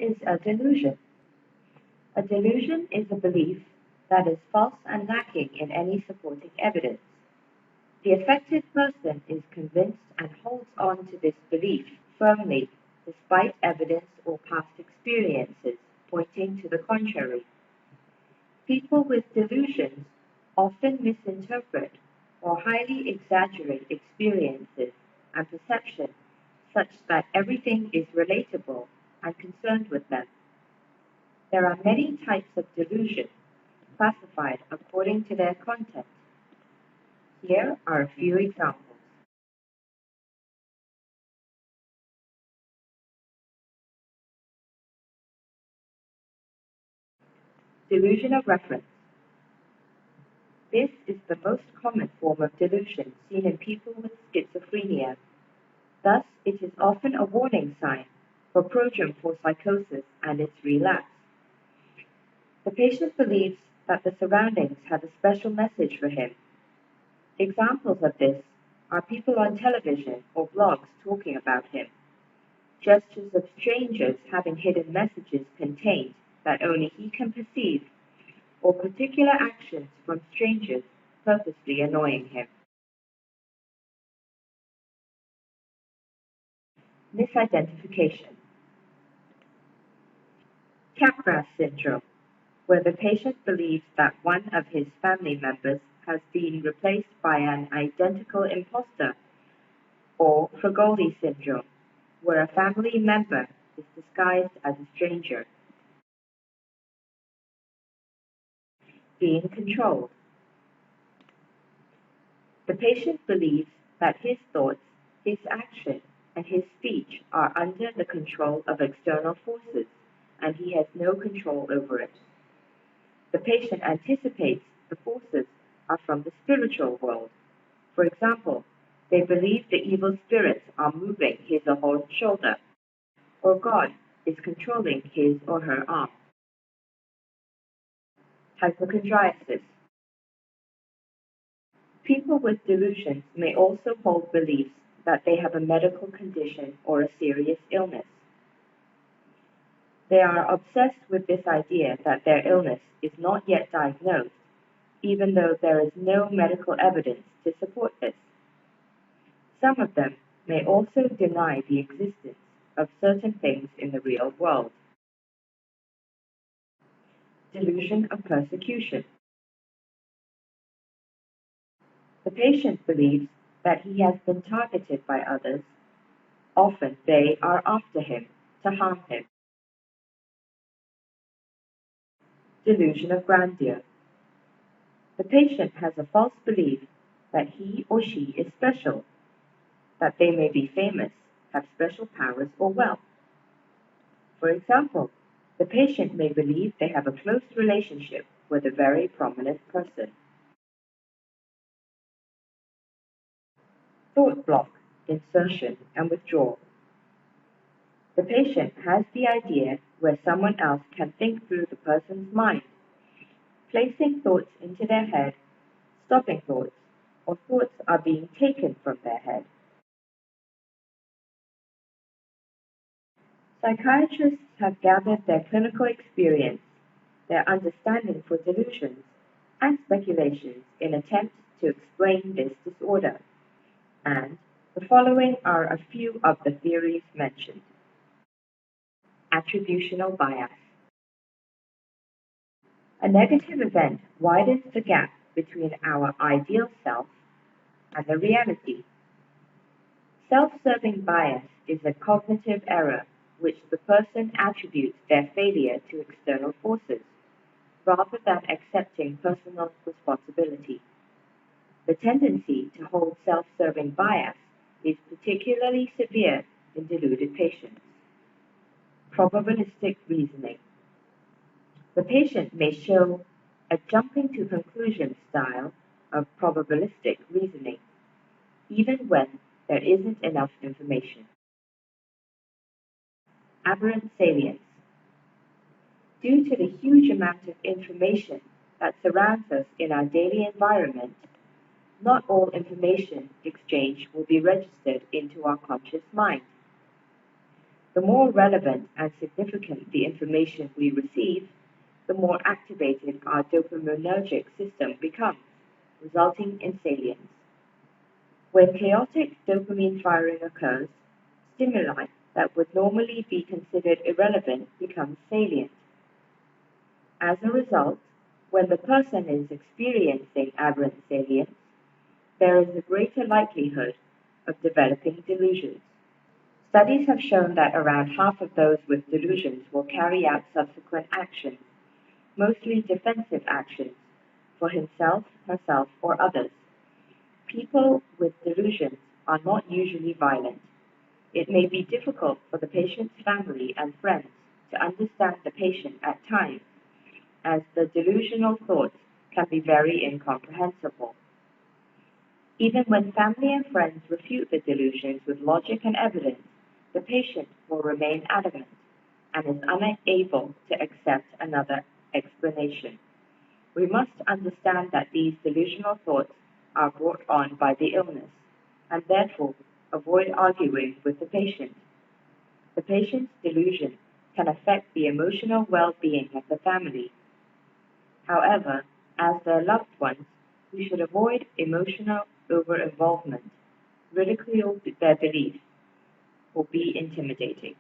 is a delusion? A delusion is a belief that is false and lacking in any supporting evidence. The affected person is convinced and holds on to this belief firmly despite evidence or past experiences pointing to the contrary. People with delusions often misinterpret or highly exaggerate experiences and perceptions such that everything is relatable and concerned with them. There are many types of delusion, classified according to their content. Here are a few examples. Delusion of reference. This is the most common form of delusion seen in people with schizophrenia. Thus, it is often a warning sign for prodrome for psychosis and its relapse. The patient believes that the surroundings have a special message for him. Examples of this are people on television or blogs talking about him, gestures of strangers having hidden messages contained that only he can perceive, or particular actions from strangers purposely annoying him. Misidentification. Capgras syndrome, where the patient believes that one of his family members has been replaced by an identical imposter, or Fragoli syndrome, where a family member is disguised as a stranger. Being controlled. The patient believes that his thoughts, his action, and his speech are under the control of external forces, and he has no control over it. The patient anticipates the forces are from the spiritual world. For example, they believe the evil spirits are moving his or her shoulder, or God is controlling his or her arm. Hypochondriasis. People with delusions may also hold beliefs that they have a medical condition or a serious illness. They are obsessed with this idea that their illness is not yet diagnosed, even though there is no medical evidence to support this. Some of them may also deny the existence of certain things in the real world. Delusion of persecution. The patient believes that he has been targeted by others. Often they are after him to harm him. Delusion of grandeur. The patient has a false belief that he or she is special, that they may be famous, have special powers or wealth. For example, the patient may believe they have a close relationship with a very prominent person. Thought block, insertion, and withdrawal. The patient has the idea where someone else can think through the person's mind, placing thoughts into their head, stopping thoughts, or thoughts are being taken from their head. Psychiatrists have gathered their clinical experience, their understanding for delusions, and speculations in attempts to explain this disorder, and the following are a few of the theories mentioned. Attributional bias. A negative event widens the gap between our ideal self and the reality. Self-serving bias is a cognitive error which the person attributes their failure to external forces, rather than accepting personal responsibility. The tendency to hold self-serving bias is particularly severe in deluded patients. Probabilistic reasoning. The patient may show a jumping to conclusion style of probabilistic reasoning, even when there isn't enough information. Aberrant salience. Due to the huge amount of information that surrounds us in our daily environment, not all information exchange will be registered into our conscious mind. The more relevant and significant the information we receive, the more activated our dopaminergic system becomes, resulting in salience. When chaotic dopamine firing occurs, stimuli that would normally be considered irrelevant become salient. As a result, when the person is experiencing aberrant salience, there is a greater likelihood of developing delusions. Studies have shown that around half of those with delusions will carry out subsequent actions, mostly defensive actions, for himself, herself, or others. People with delusions are not usually violent. It may be difficult for the patient's family and friends to understand the patient at times, as the delusional thoughts can be very incomprehensible. Even when family and friends refute the delusions with logic and evidence, the patient will remain adamant and is unable to accept another explanation. We must understand that these delusional thoughts are brought on by the illness, and therefore avoid arguing with the patient. The patient's delusion can affect the emotional well-being of the family. However, as their loved ones, we should avoid emotional over-involvement, ridicule their beliefs, or be intimidating.